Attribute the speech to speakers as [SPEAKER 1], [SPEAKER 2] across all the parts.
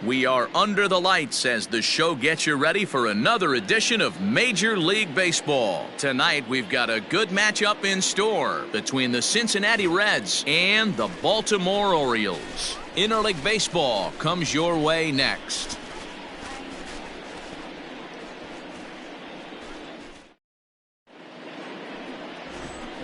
[SPEAKER 1] We are under the lights as the show gets you ready for another edition of Major League Baseball. Tonight, we've got a good matchup in store between the Cincinnati Reds and the Baltimore Orioles. Interleague Baseball comes your way next.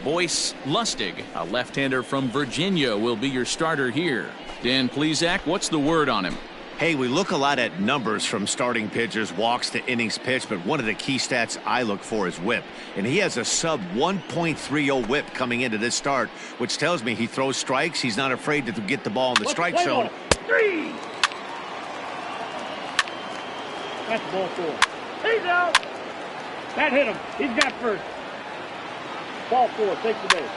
[SPEAKER 1] Boyce Lustig, a left-hander from Virginia, will be your starter here. Dan Plesac, what's the word on him?
[SPEAKER 2] Hey, we look a lot at numbers from starting pitchers, walks to innings pitched, but one of the key stats I look for is whip. And he has a sub 1.30 whip coming into this start, which tells me he throws strikes. He's not afraid to get the ball in the strike zone.
[SPEAKER 3] Three. That's ball four. He's out. That hit him. He's got first. Ball four. Takes the base.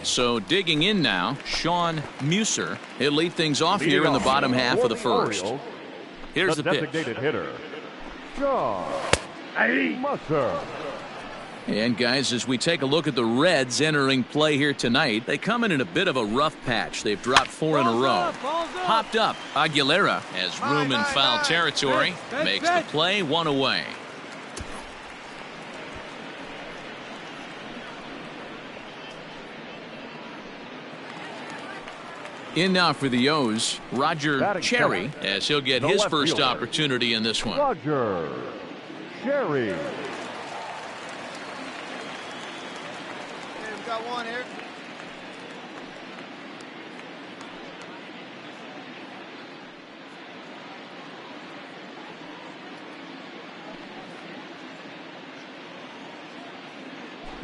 [SPEAKER 1] So digging in now, Sean Muser. He'll lead things off here in the bottom half of the first. Here's the pitch.
[SPEAKER 4] Designated hitter, Sean Muser.
[SPEAKER 1] And guys, as we take a look at the Reds entering play here tonight, they come in a bit of a rough patch. They've dropped 4 in a row. Popped up, Aguilera has room in foul territory, makes the play, 1 away. In now for the O's, Roger Cherry, as he'll get his first opportunity in this one.
[SPEAKER 4] Roger Cherry.
[SPEAKER 5] We've got one here.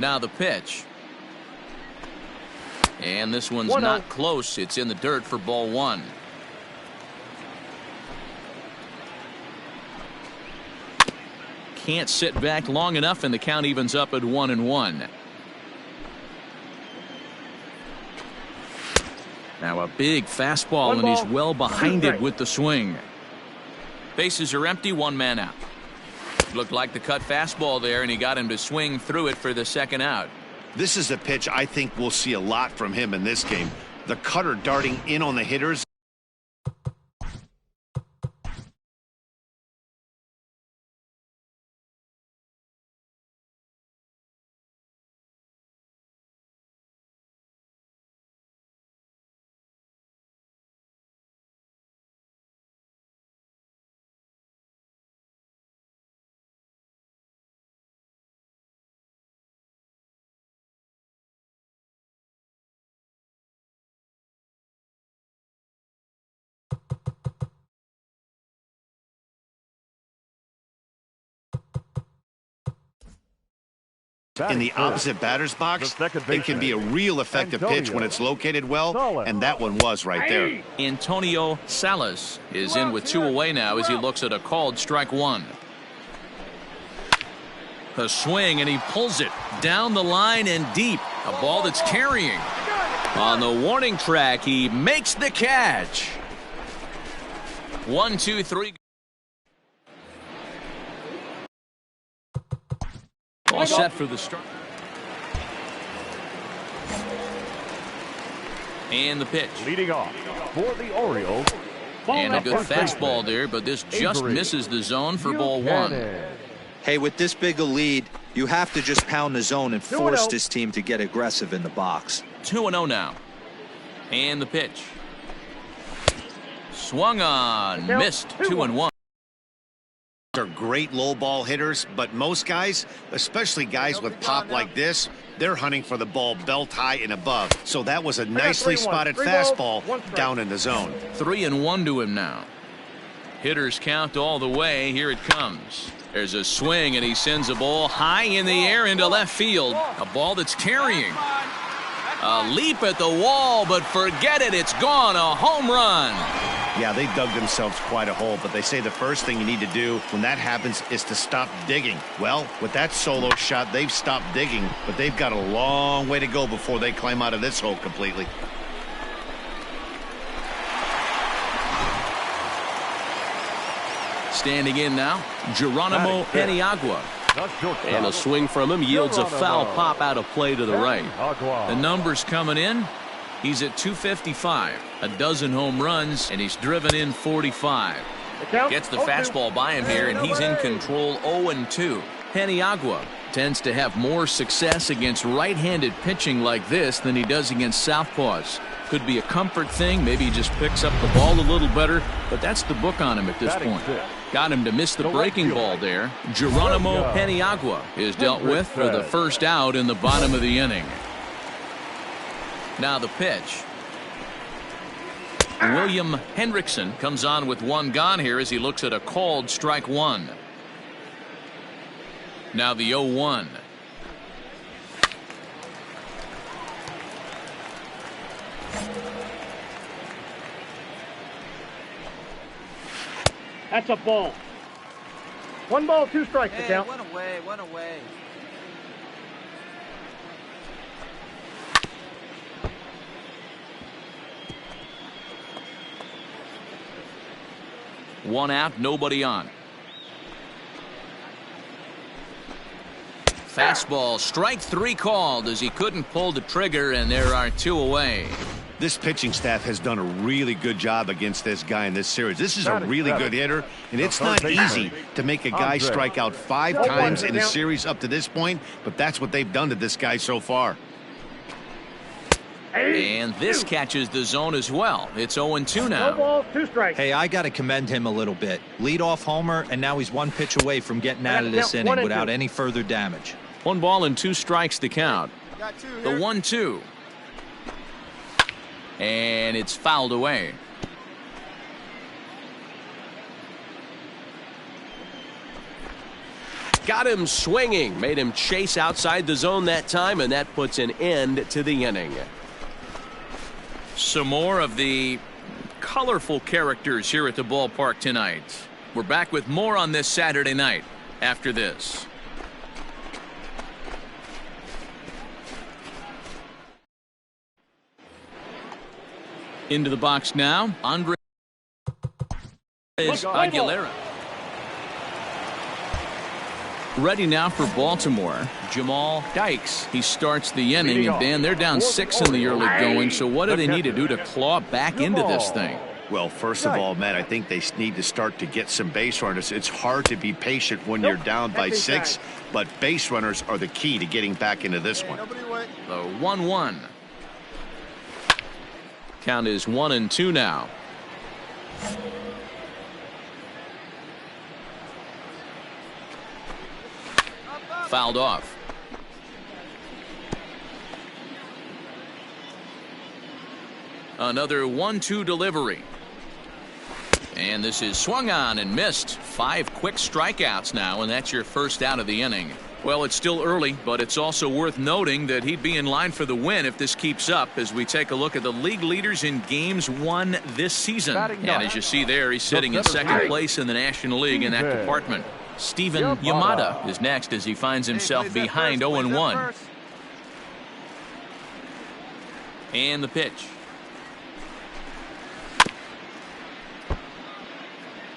[SPEAKER 1] Now the pitch. And this one's not close. It's in the dirt for ball 1. Can't sit back long enough, and the count evens up at 1-1. Now a big fastball, and he's well behind it with the swing. Bases are empty, 1 man out. Looked like the cut fastball there, and he got him to swing through it for the second out.
[SPEAKER 2] This is a pitch I think we'll see a lot from him in this game. The cutter darting in on the hitters. In the opposite batter's box, it can be a real effective pitch when it's located well, and that one was right there.
[SPEAKER 1] Antonio Salas is in with 2 away now as he looks at a called strike 1. A swing, and he pulls it down the line and deep. A ball that's carrying. On the warning track, he makes the catch. 1, 2, 3. All set for the start. And the pitch.
[SPEAKER 4] Leading off for the Orioles.
[SPEAKER 1] And a good fastball there, but this just misses the zone for ball 1.
[SPEAKER 5] Hey, with this big a lead, you have to just pound the zone and force this team to get aggressive in the box.
[SPEAKER 1] 2-0 now. And the pitch. Swung on, missed. 2-1.
[SPEAKER 2] They're great low ball hitters, but most guys, especially guys with pop like this, they're hunting for the ball belt high and above. So that was a nicely spotted fastball down in the zone.
[SPEAKER 1] 3-1 to him now. Hitters count all the way. Here it comes. There's a swing, and he sends a ball high in the air into left field. A ball that's carrying. A leap at the wall, but forget it. It's gone. A home run.
[SPEAKER 2] Yeah, they dug themselves quite a hole, but they say the first thing you need to do when that happens is to stop digging. Well, with that solo shot, they've stopped digging, but they've got a long way to go before they climb out of this hole completely.
[SPEAKER 1] Standing in now, Geronimo Paniagua.
[SPEAKER 6] And a swing from him yields a foul pop out of play to the right.
[SPEAKER 1] The numbers coming in. He's at 255, a dozen home runs, and he's driven in 45. Gets the fastball by him here, and he's in control 0-2. Paniagua tends to have more success against right-handed pitching like this than he does against southpaws. Could be a comfort thing. Maybe he just picks up the ball a little better, but that's the book on him at this point. Got him to miss the breaking ball there. Geronimo Paniagua is dealt with for the first out in the bottom of the inning. Now the pitch. William Hendrickson comes on with 1 gone here as he looks at a called strike 1. Now the 0-1.
[SPEAKER 3] That's a ball. 1 ball, 2 strikes to count.
[SPEAKER 7] One away, 1 away.
[SPEAKER 1] One out, nobody on. Fastball, strike 3 called as he couldn't pull the trigger, and there are 2 away.
[SPEAKER 2] This pitching staff has done a really good job against this guy in this series. This is a really good hitter, and it's not easy to make a guy strike out 5 times in a series up to this point, but that's what they've done to this guy so far.
[SPEAKER 1] And this catches the zone as well. It's 0-2 now.
[SPEAKER 3] 2 balls, 2 strikes.
[SPEAKER 5] Hey, I got to commend him a little bit. Lead-off homer, and now he's 1 pitch away from getting out of this inning without any further damage.
[SPEAKER 1] 1 ball and 2 strikes to count. The 1-2. And it's fouled away.
[SPEAKER 6] Got him swinging. Made him chase outside the zone that time, and that puts an end to the inning.
[SPEAKER 1] Some more of the colorful characters here at the ballpark tonight. We're back with more on this Saturday night after this. Into the box now, Andres Aguilera. Ready now for Baltimore, Jamal Dykes. He starts the inning, and Dan, they're down 6 in the early going, so what do they need to do to claw back into this thing?
[SPEAKER 2] Well, first of all, Matt, I think they need to start to get some base runners. It's hard to be patient when you're down by 6, but base runners are the key to getting back into this one.
[SPEAKER 1] The 1-1. Count is 1-2 now. Fouled off. Another 1-2 delivery. And this is swung on and missed. 5 quick strikeouts now, and that's your first out of the inning. Well, it's still early, but it's also worth noting that he'd be in line for the win if this keeps up as we take a look at the league leaders in games won this season. And as you see there, he's sitting in second place in the National League in that department. Steven Yamada is next as he finds himself behind 0-1. And the pitch.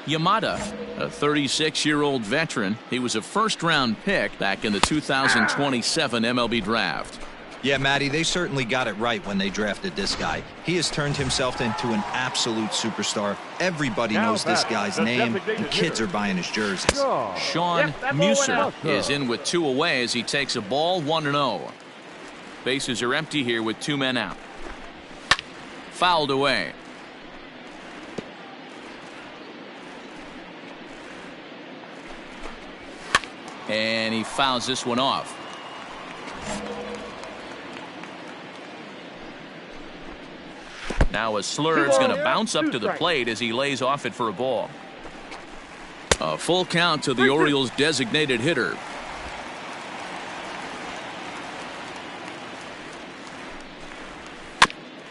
[SPEAKER 1] Yamada, a 36-year-old veteran. He was a first-round pick back in the 2027 MLB draft.
[SPEAKER 5] Yeah, Matty, they certainly got it right when they drafted this guy. He has turned himself into an absolute superstar. Everybody knows this guy's name, and kids are buying his jerseys.
[SPEAKER 1] Sean Muser is in with 2 away as he takes a ball 1-0. Bases are empty here with 2 men out. Fouled away. And he fouls this one off. Now a Slur's going to bounce up to the plate as he lays off it for a ball. A full count to the Orioles' designated hitter.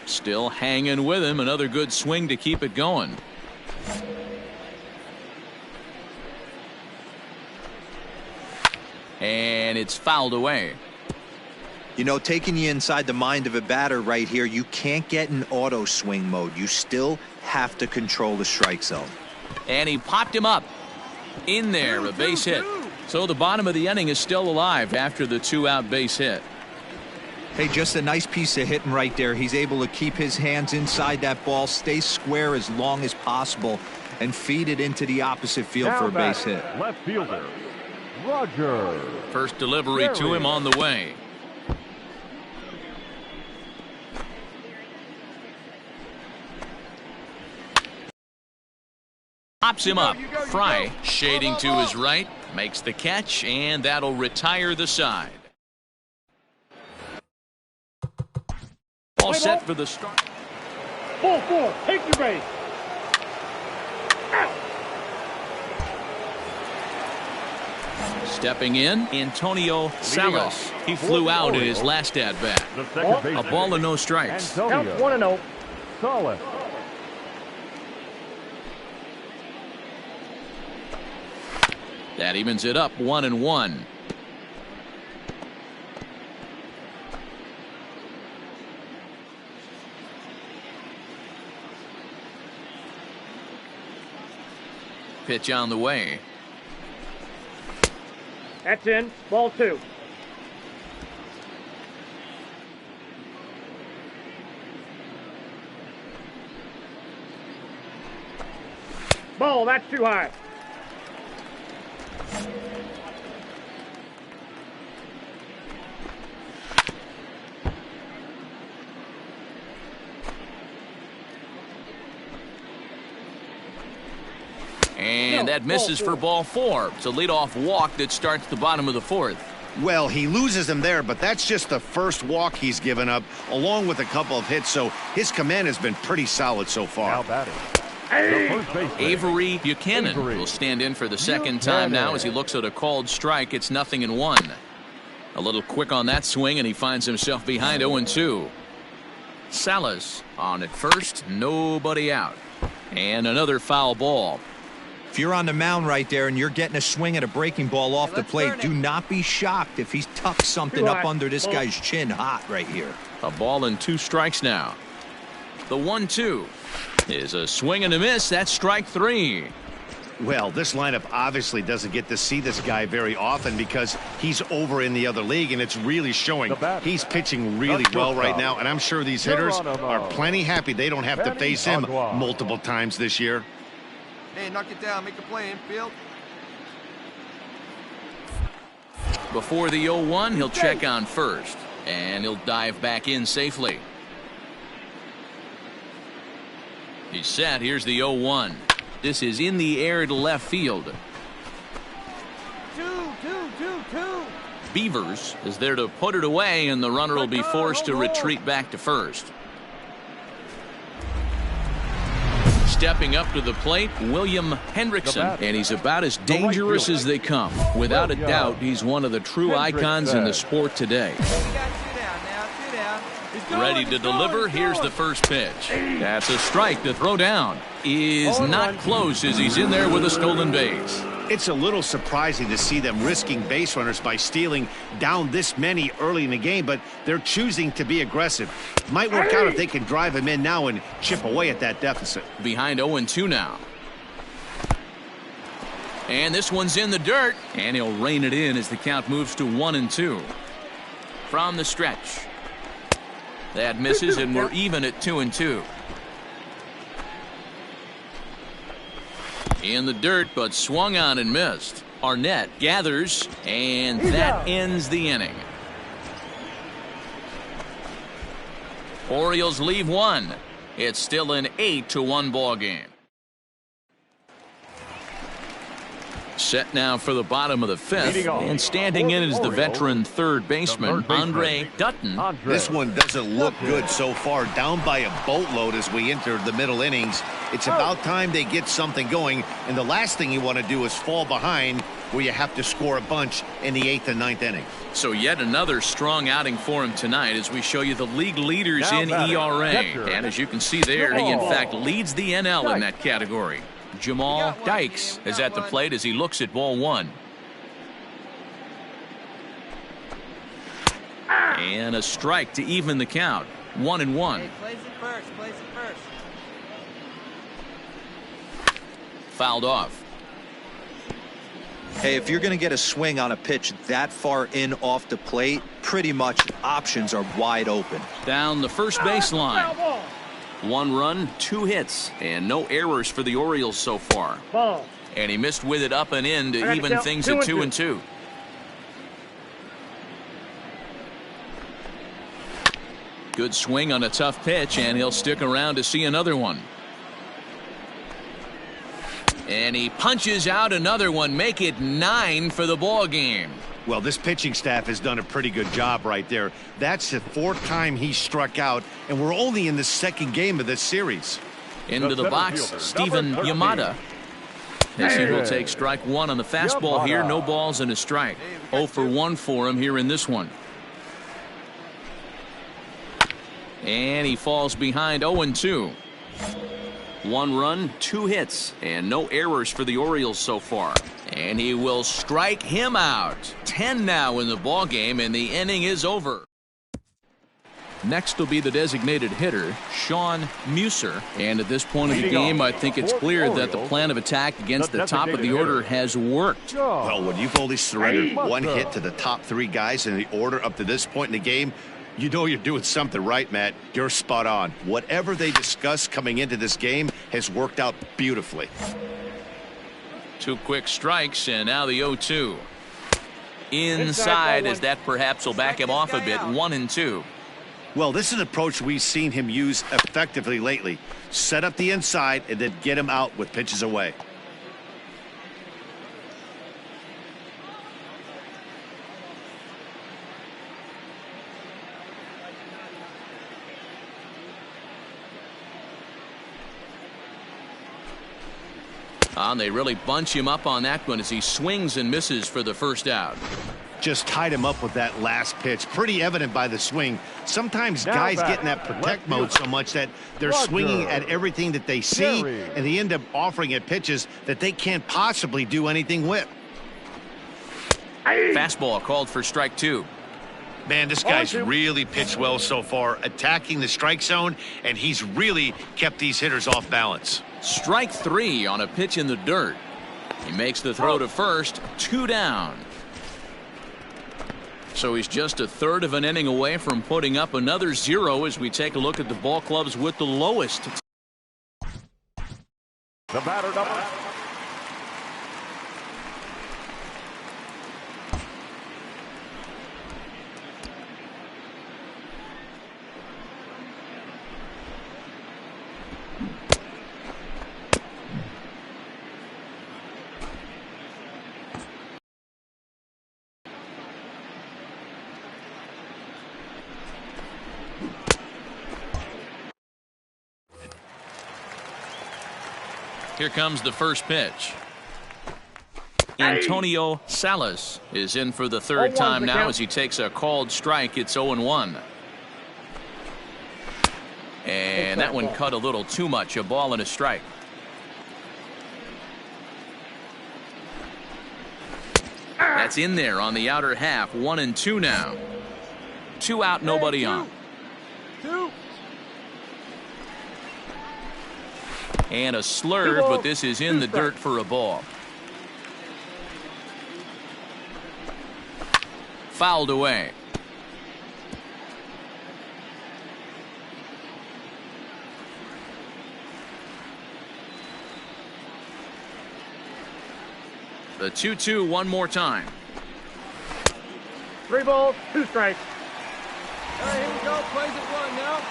[SPEAKER 1] Still hanging with him. Another good swing to keep it going. And it's fouled away.
[SPEAKER 5] You know, taking you inside the mind of a batter right here, you can't get in auto swing mode. You still have to control the strike zone.
[SPEAKER 1] And he popped him up. In there, a base hit. So the bottom of the inning is still alive after the 2-out base hit.
[SPEAKER 5] Hey, just a nice piece of hitting right there. He's able to keep his hands inside that ball, stay square as long as possible, and feed it into the opposite field for a base hit.
[SPEAKER 4] Left fielder, Roger.
[SPEAKER 1] First delivery to him on the way. Pops him up. Fry shading to his right, makes the catch, and that'll retire the side. All set for the start.
[SPEAKER 3] Ball 4, take your base.
[SPEAKER 1] Stepping in, Antonio Salas. He flew out in his last at-bat. A ball and no strikes.
[SPEAKER 3] Count 1-0.
[SPEAKER 4] Solid.
[SPEAKER 1] That evens it up 1-1. Pitch on the way.
[SPEAKER 3] That's in. Ball 2. Ball, that's too high.
[SPEAKER 1] And that misses for ball 4. It's a leadoff walk that starts the bottom of the 4th.
[SPEAKER 2] Well, he loses him there, but that's just the first walk he's given up, along with a couple of hits, so his command has been pretty solid so far.
[SPEAKER 4] Now batting.
[SPEAKER 1] Avery Buchanan will stand in for the second time now as he looks at a called strike. It's 0-1. A little quick on that swing, and he finds himself behind 0-2. Salas on at first, nobody out. And another foul ball.
[SPEAKER 5] If you're on the mound right there and you're getting a swing at a breaking ball off the plate, do not be shocked if he's tucked something up under this guy's chin hot right here.
[SPEAKER 1] A ball and 2 strikes now. The 1-2 is a swing and a miss. That's strike 3.
[SPEAKER 2] Well, this lineup obviously doesn't get to see this guy very often because he's over in the other league, and it's really showing. He's pitching really well right now, and I'm sure these hitters are plenty happy they don't have to face him multiple times this year.
[SPEAKER 7] Hey, knock it down. Make a play, infield.
[SPEAKER 1] Before the 0-1, he'll check on first, and he'll dive back in safely. He's set. Here's the 0-1. This is in the air to left field.
[SPEAKER 7] 2.
[SPEAKER 1] Beavers is there to put it away, and the runner will be forced to retreat back to first. Stepping up to the plate, William Hendrickson, and he's about as dangerous as they come. Without a doubt, he's one of the true icons in the sport today. Ready to deliver. Here's the first pitch. That's a strike to throw down. Is not close as he's in there with a stolen base.
[SPEAKER 2] It's a little surprising to see them risking base runners by stealing down this many early in the game, but they're choosing to be aggressive. Might work out if they can drive him in now and chip away at that deficit.
[SPEAKER 1] Behind 0-2 now. And this one's in the dirt, and he'll rein it in as the count moves to 1-2. From the stretch. That misses, and we're even at 2-2. In the dirt, but swung on and missed. Arnett gathers, and that ends the inning. Orioles leave one. It's still an 8-1 ball game. Set now for the bottom of the fifth, and standing in is the veteran third baseman, Andre Dutton.
[SPEAKER 2] This one doesn't look good so far, down by a boatload as we enter the middle innings. It's about time they get something going, and the last thing you want to do is fall behind where you have to score a bunch in the 8th and 9th inning.
[SPEAKER 1] So yet another strong outing for him tonight as we show you the league leaders in ERA. And as you can see there, he in fact leads the NL in that category. Jamal Dykes is at the plate as he looks at ball one. And a strike to even the count. 1-1.
[SPEAKER 7] Hey, plays it first.
[SPEAKER 1] Fouled off.
[SPEAKER 5] Hey, if you're going to get a swing on a pitch that far in off the plate, pretty much options are wide open.
[SPEAKER 1] Down the first baseline. 1 run, 2 hits, and no errors for the Orioles so far.
[SPEAKER 3] Ball.
[SPEAKER 1] And he missed with it up and in to even things at 2-2. Good swing on a tough pitch, and he'll stick around to see another one. And he punches out another one, make it 9 for the ball game.
[SPEAKER 2] Well, this pitching staff has done a pretty good job right there. That's the 4th time he struck out, and we're only in the 2nd game of this series.
[SPEAKER 1] Into the box, Steven Yamada. As he will take strike 1 on the fastball here. No balls and a strike. 0 for 1 for him here in this one. And he falls behind 0-2. 1 run, 2 hits, and no errors for the Orioles so far. And he will strike him out. 10 now in the ball game, and the inning is over. Next will be the designated hitter, Sean Musser. And at this point of the game, I think it's clear that the plan of attack against the top of the order has worked.
[SPEAKER 2] Well, when you've only surrendered 1 hit to the top 3 guys in the order up to this point in the game, you know you're doing something right, Matt. You're spot on. Whatever they discussed coming into this game has worked out beautifully. 2
[SPEAKER 1] quick strikes, and now the 0-2. Inside, as that perhaps will back him off a bit. 1-2.
[SPEAKER 2] Well, this is an approach we've seen him use effectively lately. Set up the inside and then get him out with pitches away.
[SPEAKER 1] They really bunch him up on that one as he swings and misses for the first out.
[SPEAKER 2] Just tied him up with that last pitch. Pretty evident by the swing. Sometimes guys get in that protect mode so much that they're swinging at everything that they see, and they end up offering at pitches that they can't possibly do anything with.
[SPEAKER 1] Fastball called for strike 2.
[SPEAKER 2] Man, this guy's really pitched well so far, attacking the strike zone, and he's really kept these hitters off balance.
[SPEAKER 1] Strike 3 on a pitch in the dirt. He makes the throw to first. 2 down. So he's just a third of an inning away from putting up another 0 as we take a look at the ball clubs with the lowest.
[SPEAKER 4] The batter number.
[SPEAKER 1] Here comes the first pitch. Antonio Salas is in for the third time now as he takes a called strike. It's 0-1. And that one cut a little too much. A ball and a strike. That's in there on the outer half. 1-2 now. 2 out, nobody on. And a slurve, but this is in the dirt for a ball. Fouled away. The 2-2 one more time.
[SPEAKER 3] 3 balls, 2 strikes.
[SPEAKER 7] All right, here we go. Plays at 1 now.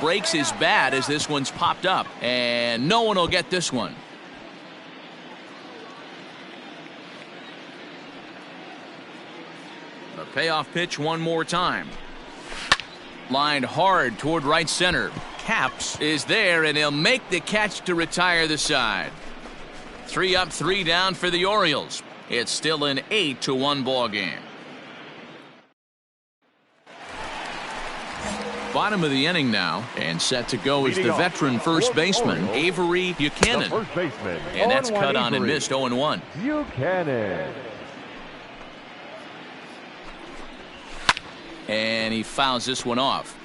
[SPEAKER 1] Breaks is bad as this one's popped up, and no one will get this one. A payoff pitch one more time. Lined hard toward right center. Caps is there, and he'll make the catch to retire the side. 3 up, 3 down for the Orioles. It's still an 8-1 ball game. Bottom of the inning now, and set to go is the veteran first baseman, Avery Buchanan.
[SPEAKER 4] First baseman.
[SPEAKER 1] And that's cut on and missed. 0-1.
[SPEAKER 4] Buchanan.
[SPEAKER 1] And he fouls this one off.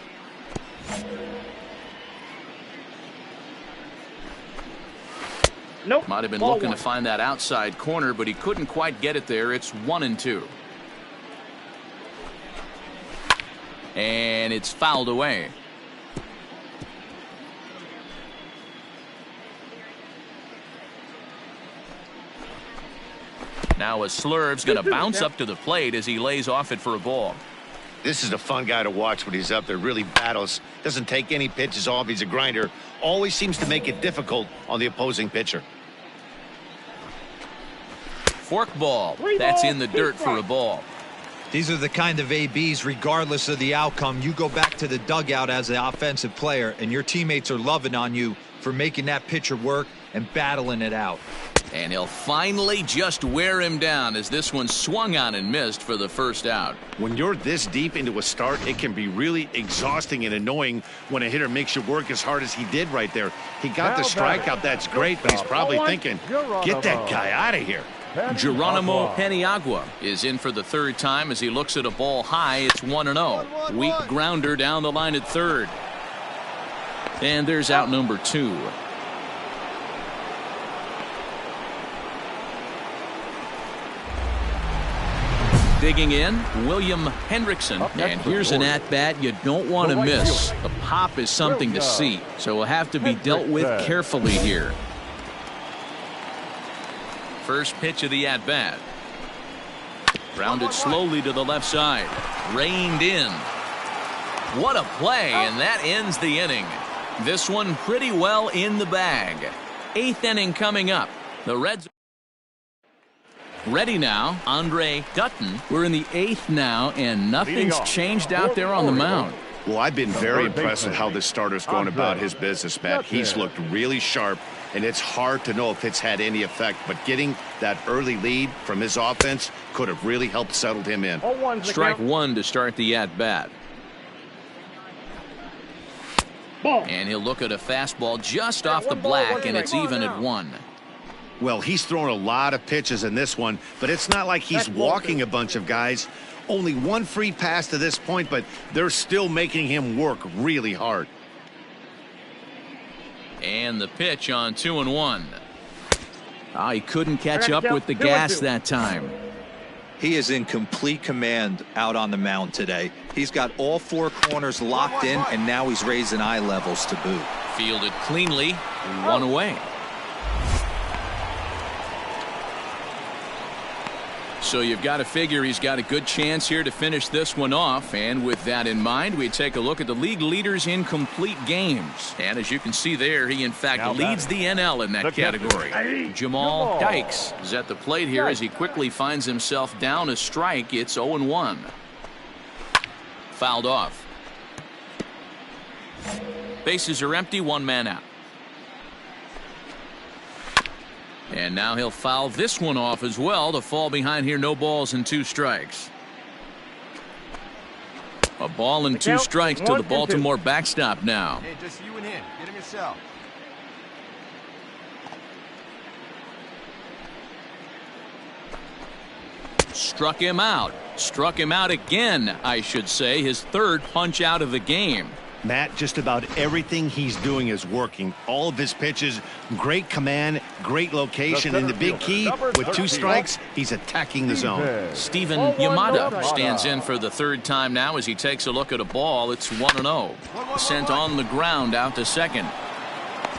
[SPEAKER 3] Nope.
[SPEAKER 1] Might have been
[SPEAKER 3] Ball
[SPEAKER 1] looking
[SPEAKER 3] 1.
[SPEAKER 1] to find that outside corner, but he couldn't quite get it there. It's 1-2. And it's fouled away. Now a slurve's going to bounce up to the plate as he lays off it for a ball.
[SPEAKER 2] This is a fun guy to watch when he's up there. Really battles. Doesn't take any pitches off. He's a grinder. Always seems to make it difficult on the opposing pitcher.
[SPEAKER 1] Fork ball. That's in the dirt for a ball.
[SPEAKER 5] These are the kind of ABs, regardless of the outcome, you go back to the dugout as an offensive player, and your teammates are loving on you for making that pitcher work and battling it out.
[SPEAKER 1] And he'll finally just wear him down as this one swung on and missed for the first out.
[SPEAKER 2] When you're this deep into a start, it can be really exhausting and annoying when a hitter makes you work as hard as he did right there. He got the strikeout. That's great, but he's probably thinking, get that guy out of here.
[SPEAKER 1] Geronimo Paniagua is in for the third time as he looks at a ball high. It's 1-0. Weak grounder down the line at third. And there's out number 2. Digging in, William Hendrickson. And here's an at-bat you don't want to miss. The pop is something to see, so will have to be dealt with carefully here. First pitch of the at-bat. Grounded slowly to the left side. Reined in. What a play, and that ends the inning. This one pretty well in the bag. 8th inning coming up. The Reds ready now. Andre Dutton. We're in the 8th now, and nothing's changed out there on the mound.
[SPEAKER 2] Well, I've been very impressed with how this starter's going about his business, Matt. He's looked really sharp, and it's hard to know if it's had any effect, but getting that early lead from his offense could have really helped settle him in.
[SPEAKER 1] Strike 1 to start the at-bat. And he'll look at a fastball just off the black, and it's even at 1.
[SPEAKER 2] Well, he's thrown a lot of pitches in this one, but it's not like he's walking a bunch of guys. Only one free pass to this point, but they're still making him work really hard.
[SPEAKER 1] And the pitch on 2-1. He couldn't catch up with the gas that time.
[SPEAKER 5] He is in complete command out on the mound today. He's got all 4 corners locked in, and now he's raising eye levels to boot.
[SPEAKER 1] Fielded cleanly, 1 away. So you've got to figure he's got a good chance here to finish this one off. And with that in mind, we take a look at the league leaders in complete games. And as you can see there, he in fact leads the NL in that category. Jamal Dykes is at the plate here as he quickly finds himself down a strike. It's 0-1. Fouled off. Bases are empty, one man out. And now he'll foul this one off as well to fall behind here. No balls and 2 strikes. A ball and 2 strikes to the Baltimore backstop now.
[SPEAKER 7] Hey, just you and him. Get him yourself.
[SPEAKER 1] Struck him out. Struck him out again, I should say. His 3rd punch out of the game.
[SPEAKER 2] Matt, just about everything he's doing is working. All of his pitches, great command, great location, and the big key, with 2 strikes, he's attacking the zone.
[SPEAKER 1] Steven Yamada stands in for the 3rd time now as he takes a look at a ball. It's 1-0. Sent on the ground out to second.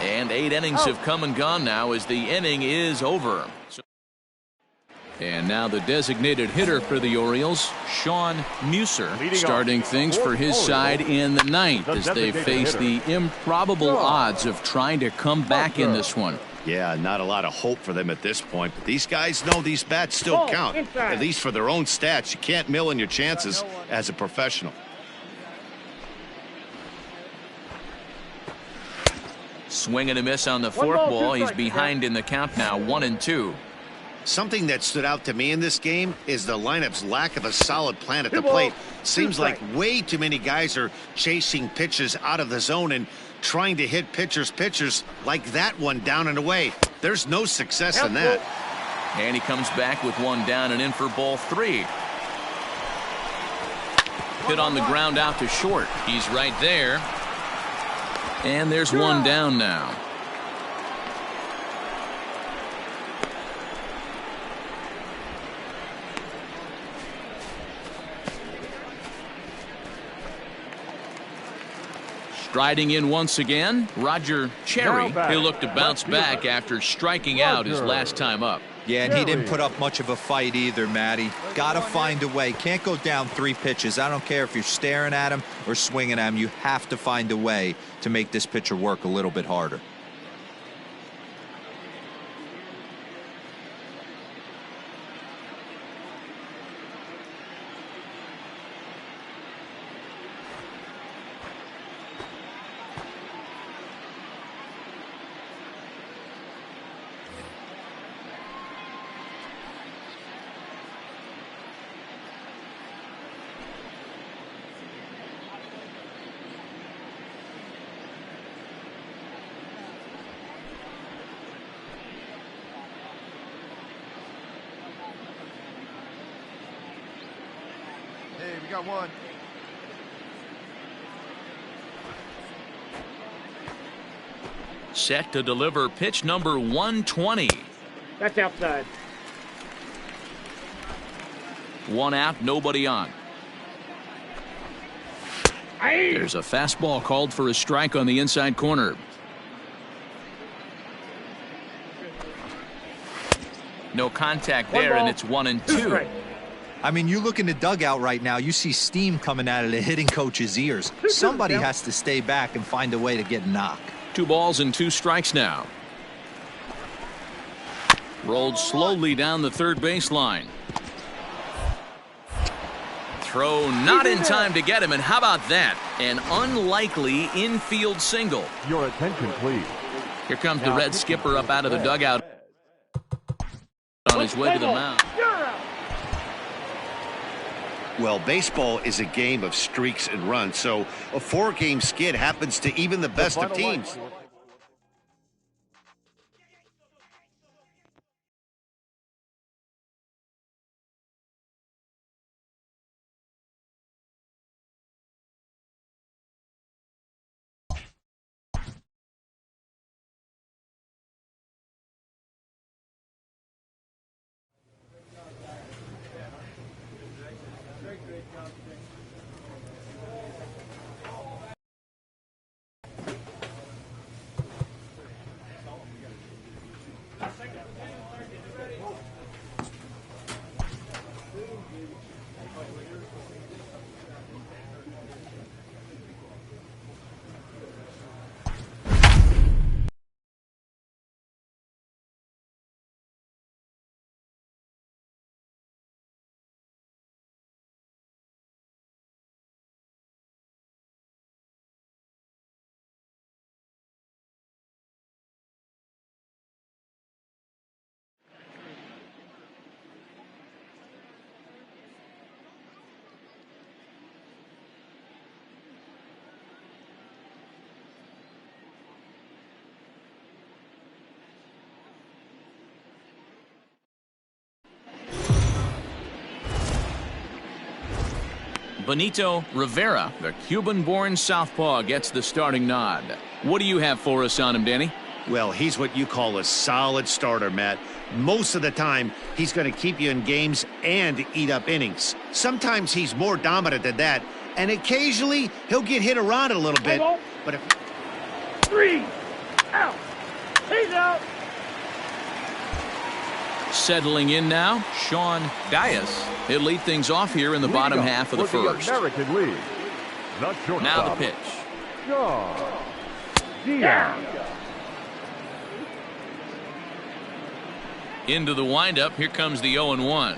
[SPEAKER 1] And 8 innings have come and gone now as the inning is over. And now the designated hitter for the Orioles, Sean Musser, starting things for his side in the 9th as they face the improbable odds of trying to come back in this one.
[SPEAKER 2] Yeah, not a lot of hope for them at this point, but these guys know these bats still count, at least for their own stats. You can't mill in your chances as a professional.
[SPEAKER 1] Swing and a miss on the fork ball. He's behind in the count now, 1-2.
[SPEAKER 2] Something that stood out to me in this game is the lineup's lack of a solid plan at the plate. Seems like way too many guys are chasing pitches out of the zone and trying to hit pitchers like that one down and away. There's no success in that.
[SPEAKER 1] And he comes back with 1 down and in for ball 3. Hit on the ground out to short. He's right there. And there's 1 down now. Striding in once again, Roger Cherry. He'll look to bounce back after striking out his last time up.
[SPEAKER 5] Yeah, and he didn't put up much of a fight either, Matty. Got to find a way. Can't go down 3 pitches. I don't care if you're staring at him or swinging at him. You have to find a way to make this pitcher work a little bit harder.
[SPEAKER 7] Hey, we got 1.
[SPEAKER 1] Set to deliver pitch number 120.
[SPEAKER 3] That's outside.
[SPEAKER 1] 1 out, nobody on. There's a fastball called for a strike on the inside corner. No contact there, and it's 1-2.
[SPEAKER 5] I mean, you look in the dugout right now, you see steam coming out of the hitting coach's ears. Somebody has to stay back and find a way to get knocked.
[SPEAKER 1] 2 balls and 2 strikes now. Rolled slowly down the 3rd baseline. Throw not in time to get him, and how about that? An unlikely infield single.
[SPEAKER 4] Your attention, please.
[SPEAKER 1] Here comes the Red skipper up out of the dugout on his way to the mound.
[SPEAKER 2] Well, baseball is a game of streaks and runs, so a 4-game skid happens to even the best of teams.
[SPEAKER 1] Benito Rivera, the Cuban-born southpaw, gets the starting nod. What do you have for us on him, Danny?
[SPEAKER 2] Well, he's what you call a solid starter, Matt. Most of the time, he's going to keep you in games and eat up innings. Sometimes he's more dominant than that, and occasionally he'll get hit around a little bit. But if
[SPEAKER 3] 3 out. He's out.
[SPEAKER 1] Settling in now, Sean Dias. He'll lead things off here in the bottom half of the first.
[SPEAKER 4] American League.
[SPEAKER 1] Now the pitch.
[SPEAKER 4] Sean Diaz.
[SPEAKER 1] Into the windup. Here comes the 0-1.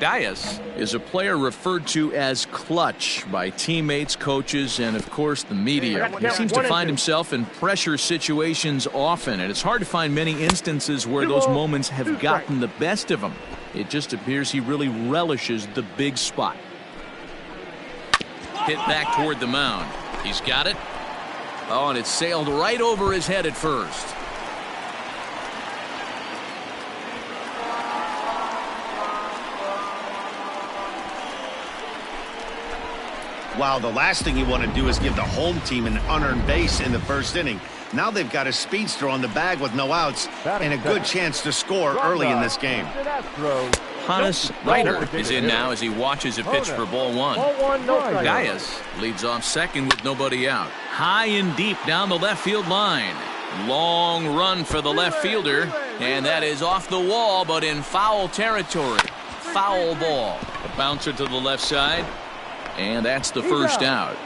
[SPEAKER 1] Dias is a player referred to as clutch by teammates, coaches, and of course the media. He seems to find himself in pressure situations often, and it's hard to find many instances where those moments have gotten the best of him. It just appears he really relishes the big spot. Hit back toward the mound. He's got it. Oh, and it sailed right over his head at first.
[SPEAKER 2] Wow, the last thing you want to do is give the home team an unearned base in the first inning. Now they've got a speedster on the bag with no outs and a good chance to score early in this game.
[SPEAKER 1] Hannes Reiter is in now as he watches a pitch for ball one. Dias leads off second with nobody out. High and deep down the left field line. Long run for the left fielder, and that is off the wall but in foul territory. Foul ball. A bouncer to the left side. And that's the first out.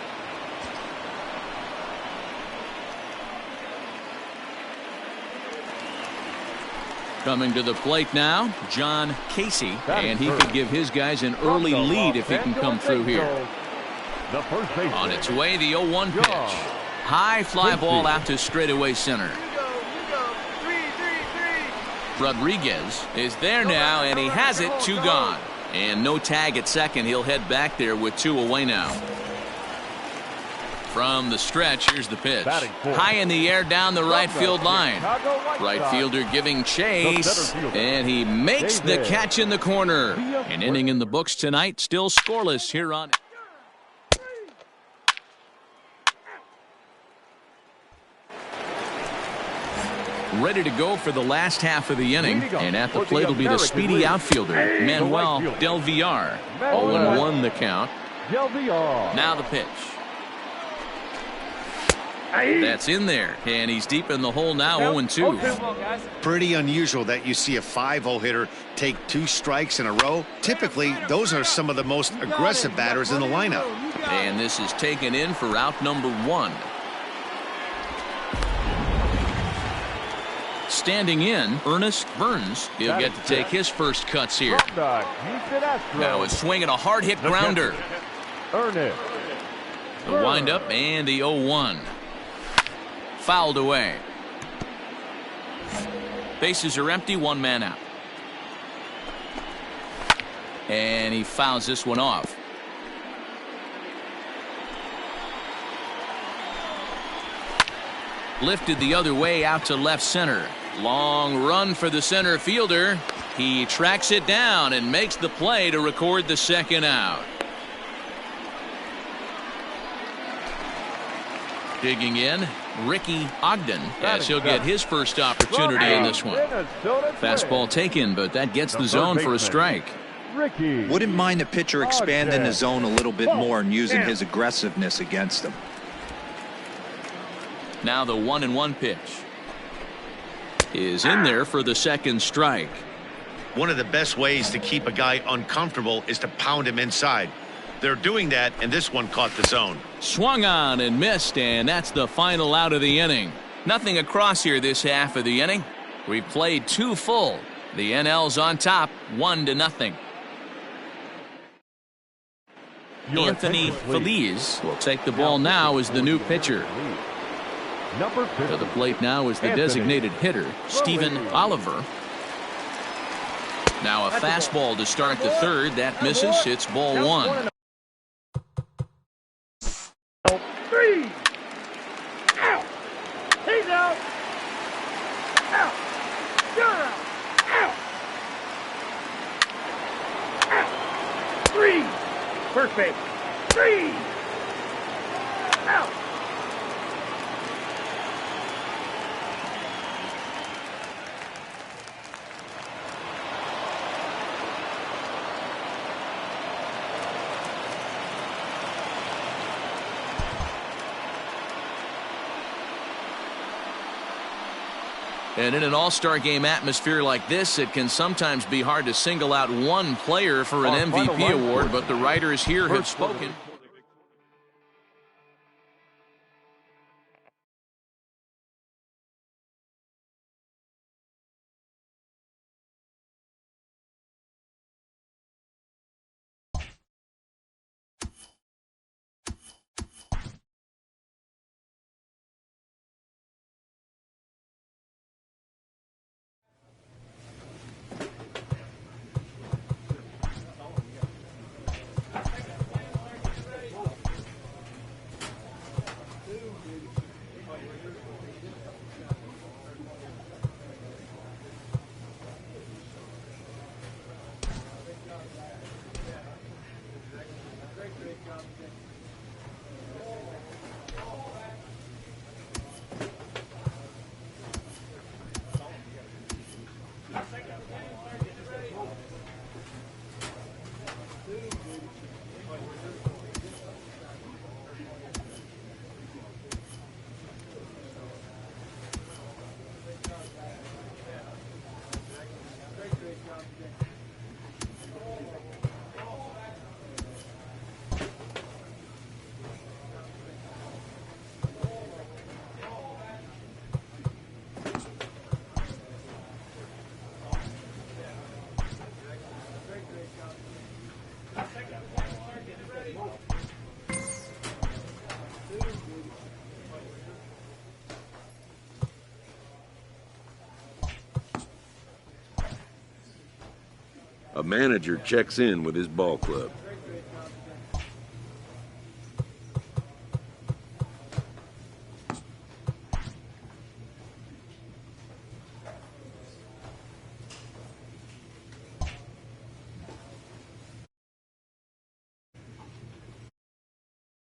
[SPEAKER 1] Coming to the plate now, John Casey, and he could give his guys an early lead if he can come through here. On its way, the 0-1 pitch. High fly ball out to straightaway center. Rodriguez is there now, and he has it. 2 gone. And no tag at second. He'll head back there with 2 away now. From the stretch, here's the pitch. High in the air down the right field line. Right fielder giving chase, and he makes the catch in the corner. An inning in the books tonight, still scoreless here on. Ready to go for the last half of the inning, and at the plate will be the speedy outfielder, Manuel Del Villar. 0-1 the count. Now the pitch. That's in there, and he's deep in the hole now, 0-2.
[SPEAKER 2] Pretty unusual that you see a 5-0 hitter take 2 strikes in a row. Typically, those are some of the most aggressive batters in the lineup.
[SPEAKER 1] And this is taken in for out number 1. Standing in, Ernest Burns. He'll get to take his first cuts here. Now a swing and a hard hit grounder. The windup and the 0-1. Fouled away. Bases are empty, 1 man out. And he fouls this one off. Lifted the other way out to left center. Long run for the center fielder. He tracks it down and makes the play to record the second out. Digging in, Ricky Ogden, as he'll get his first opportunity in this one. Fastball taken, but that gets the zone for a strike.
[SPEAKER 5] Wouldn't mind the pitcher expanding the zone a little bit more and using his aggressiveness against him.
[SPEAKER 1] Now the 1-1 pitch is in there for the second strike.
[SPEAKER 2] One of the best ways to keep a guy uncomfortable is to pound him inside. They're doing that, and this one caught the zone.
[SPEAKER 1] Swung on and missed, and that's the final out of the inning. Nothing across here this half of the inning. We've played 2 full. The NL's on top, 1-0. Anthony Feliz will take the ball now as the new pitcher. To the plate now is the designated hitter, Stephen Oliver. Now a fastball to start the third. That misses. It's ball 1.
[SPEAKER 3] 3 out. He's out. Out. You're out. Out. Out. first base. 3. Out.
[SPEAKER 1] And in an all-star game atmosphere like this, it can sometimes be hard to single out one player for an MVP award, but the writers here have spoken.
[SPEAKER 8] A manager checks in with his ball club.